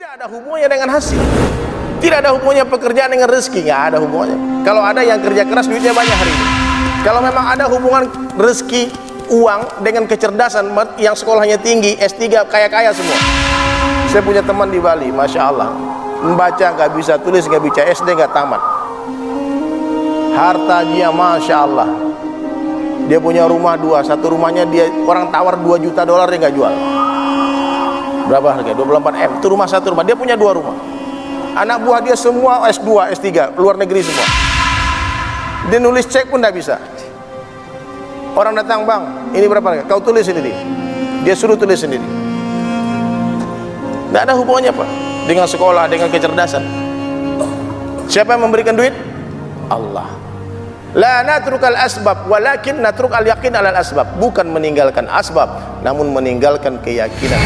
Tidak ada hubungannya dengan hasil. Tidak ada hubungannya pekerjaan dengan rezeki, nggak ada hubungannya. Kalau ada yang kerja keras duitnya banyak hari ini. Kalau memang ada hubungan rezeki uang dengan kecerdasan, yang sekolahnya tinggi, S3 kaya-kaya semua. Saya punya teman di Bali, masya Allah, membaca nggak bisa, tulis nggak bisa, SD nggak tamat. Harta dia masya Allah. Dia punya rumah 2, satu rumahnya dia orang tawar $2 juta dia nggak jual. Berapa harga? 24 M. Itu rumah, satu rumah. Dia punya 2 rumah. Anak buah dia semua S2, S3, luar negeri semua. Dia nulis cek pun tidak bisa. Orang datang, bang, ini berapa harga? Kau tulis sendiri. Dia suruh tulis sendiri. Tidak ada hubungannya Pak dengan sekolah, dengan kecerdasan. Siapa yang memberikan duit? Allah. La natrukal asbab, walakin natruk al yakin alal asbab. Bukan meninggalkan asbab, namun meninggalkan keyakinan.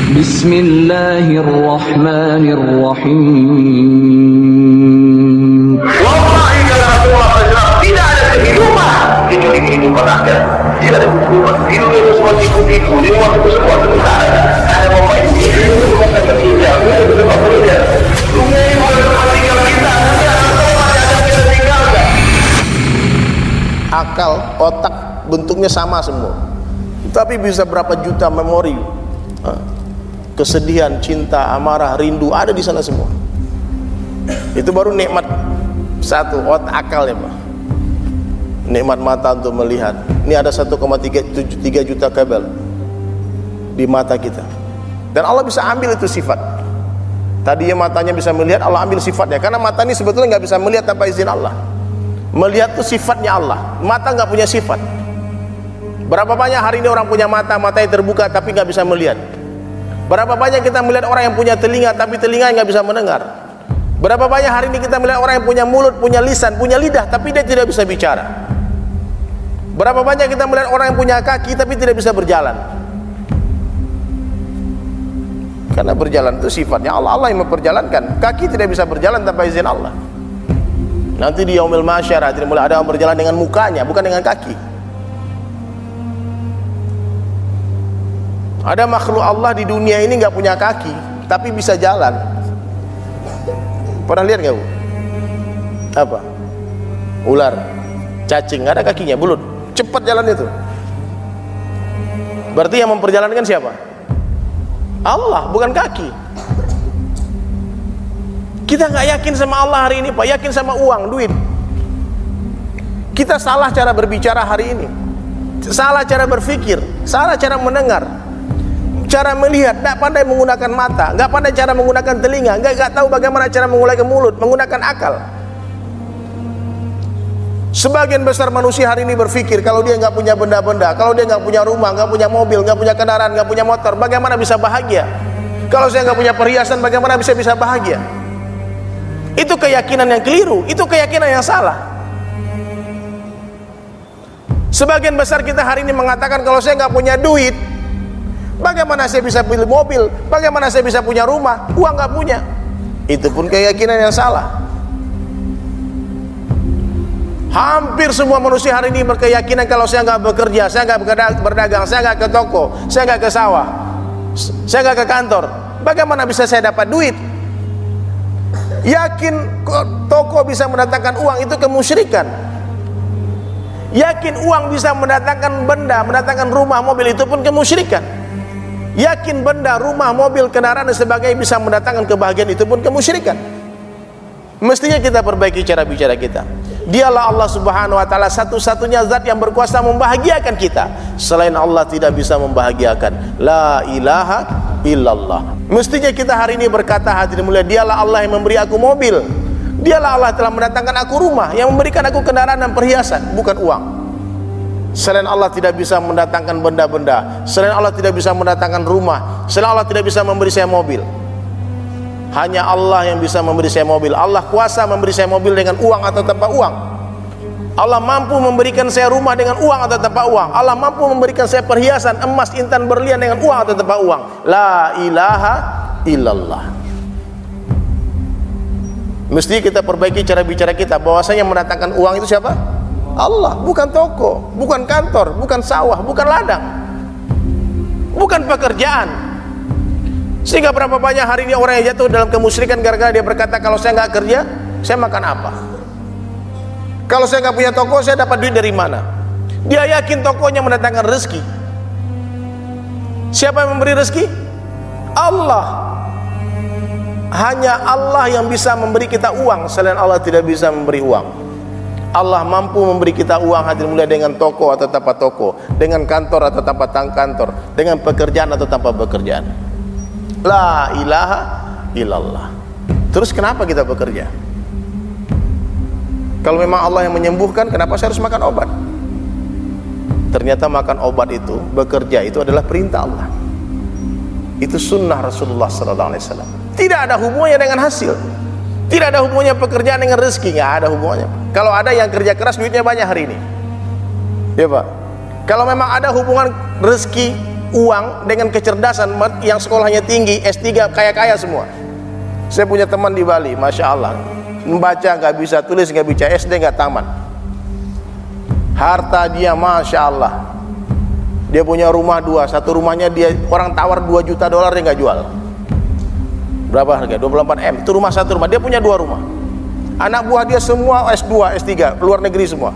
Bismillahirrahmanirrahim. Wallahi kata Rasulullah SAW, tidak ada kehidupan kecuali kehidupan akhir. Tidak ada kehidupan. Hidup itu semua tipu-tipu. Di rumah itu semua sementara. Ada pemain ini, itu semua kata kita. Itu semua berbeda. Sungai itu adalah tinggal kita. Nanti ada tempat yang akan kita tinggalkan. Akal, otak, bentuknya sama semua. Tapi bisa berapa juta memori, kesedihan, cinta, amarah, rindu ada di sana semua. Itu baru nikmat satu, otak, akal ya Pak. Nikmat mata untuk melihat. Ini ada 1,3 juta kabel di mata kita. Dan Allah bisa ambil itu sifat. Tadinya matanya bisa melihat, Allah ambil sifatnya. Karena mata ini sebetulnya nggak bisa melihat tanpa izin Allah. Melihat itu sifatnya Allah. Mata nggak punya sifat. Berapa banyak hari ini orang punya mata, matanya terbuka tapi nggak bisa melihat. Berapa banyak kita melihat orang yang punya telinga tapi telinganya nggak bisa mendengar. Berapa banyak hari ini kita melihat orang yang punya mulut, punya lisan, punya lidah tapi dia tidak bisa bicara. Berapa banyak kita melihat orang yang punya kaki tapi tidak bisa berjalan. Karena berjalan itu sifatnya Allah. Allah yang memperjalankan. Kaki tidak bisa berjalan tanpa izin Allah. Nanti di yaumil masyarah tidak boleh ada yang berjalan dengan mukanya, bukan dengan kaki. Ada makhluk Allah di dunia ini nggak punya kaki, tapi bisa jalan. Pernah lihat nggak Bu? Apa? Ular, cacing, nggak ada kakinya, bulut, cepat jalan itu. Berarti yang memperjalankan siapa? Allah, bukan kaki. Kita nggak yakin sama Allah hari ini Pak, yakin sama uang, duit. Kita salah cara berbicara hari ini, salah cara berpikir, salah cara mendengar. Cara melihat, tidak pandai menggunakan mata, nggak pandai cara menggunakan telinga, nggak tahu bagaimana cara menggunakan mulut, menggunakan akal. Sebagian besar manusia hari ini berpikir kalau dia nggak punya benda-benda, kalau dia nggak punya rumah, nggak punya mobil, nggak punya kendaraan, nggak punya motor, bagaimana bisa bahagia? Kalau saya nggak punya perhiasan, bagaimana bisa bahagia? Itu keyakinan yang keliru, itu keyakinan yang salah. Sebagian besar kita hari ini mengatakan kalau saya nggak punya duit, bagaimana saya bisa beli mobil? Bagaimana saya bisa punya rumah? Uang nggak punya. Itu pun keyakinan yang salah. Hampir semua manusia hari ini berkeyakinan kalau saya nggak bekerja, saya nggak berdagang, saya nggak ke toko, saya nggak ke sawah, saya nggak ke kantor, bagaimana bisa saya dapat duit? Yakin toko bisa mendatangkan uang, itu kemusyrikan. Yakin uang bisa mendatangkan benda, mendatangkan rumah, mobil, itu pun kemusyrikan. Yakin benda, rumah, mobil, kendaraan dan sebagainya bisa mendatangkan kebahagiaan, itu pun kemusyrikan. Mestinya kita perbaiki cara bicara kita. Dialah Allah Subhanahu wa taala satu-satunya zat yang berkuasa membahagiakan kita. Selain Allah tidak bisa membahagiakan. La ilaha illallah. Mestinya kita hari ini berkata hadirin mulia, dialah Allah yang memberi aku mobil. Dialah Allah telah mendatangkan aku rumah, yang memberikan aku kendaraan dan perhiasan, bukan uang. Selain Allah tidak bisa mendatangkan benda-benda, selain Allah tidak bisa mendatangkan rumah, selain Allah tidak bisa memberi saya mobil. Hanya Allah yang bisa memberi saya mobil. Allah kuasa memberi saya mobil dengan uang atau tanpa uang. Allah mampu memberikan saya rumah dengan uang atau tanpa uang. Allah mampu memberikan saya perhiasan emas, intan, berlian dengan uang atau tanpa uang. La ilaha illallah. Mesti kita perbaiki cara bicara kita, bahwasanya mendatangkan uang itu siapa? Allah, bukan toko, bukan kantor, bukan sawah, bukan ladang, bukan pekerjaan. Sehingga berapa banyak hari ini orang yang jatuh dalam kemusyrikan gara-gara dia berkata, kalau saya nggak kerja, saya makan apa? Kalau saya nggak punya toko, saya dapat duit dari mana? Dia yakin tokonya mendatangkan rezeki. Siapa yang memberi rezeki? Allah. Hanya Allah yang bisa memberi kita uang, selain Allah tidak bisa memberi uang. Allah mampu memberi kita uang hadirin mulia dengan toko atau tanpa toko, dengan kantor atau tanpa kantor, dengan pekerjaan atau tanpa pekerjaan. La ilaha illallah. Terus kenapa kita bekerja? Kalau memang Allah yang menyembuhkan, kenapa saya harus makan obat? Ternyata makan obat itu, bekerja itu adalah perintah Allah. Itu sunnah Rasulullah SAW. Tidak ada hubungannya dengan hasil. Tidak ada hubungannya pekerjaan dengan rezeki, nggak ada hubungannya. Kalau ada yang kerja keras duitnya banyak hari ini, ya Pak. Kalau memang ada hubungan rezeki, uang dengan kecerdasan, yang sekolahnya tinggi, S3, kaya-kaya semua. Saya punya teman di Bali, masya Allah, membaca nggak bisa, tulis nggak bisa, SD nggak tamat. Harta dia masya Allah. Dia punya rumah 2, satu rumahnya dia orang tawar $2 juta dia nggak jual. Berapa harga? 24 M. Itu rumah, satu rumah. Dia punya 2 rumah. Anak buah dia semua S2, S3, luar negeri semua.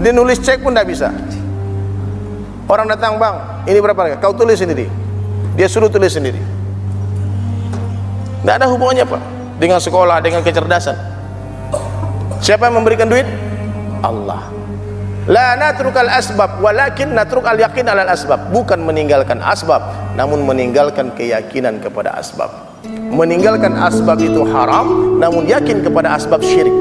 Dia nulis cek pun tidak bisa. Orang datang, bang, ini berapa harga? Kau tulis sendiri. Dia suruh tulis sendiri. Tidak ada hubungannya Pak dengan sekolah, dengan kecerdasan. Siapa yang memberikan duit? Allah. La natrukal asbab walakin natrukal yakin alal asbab. Bukan meninggalkan asbab, namun meninggalkan keyakinan kepada asbab. Meninggalkan asbab itu haram, namun yakin kepada asbab syirik.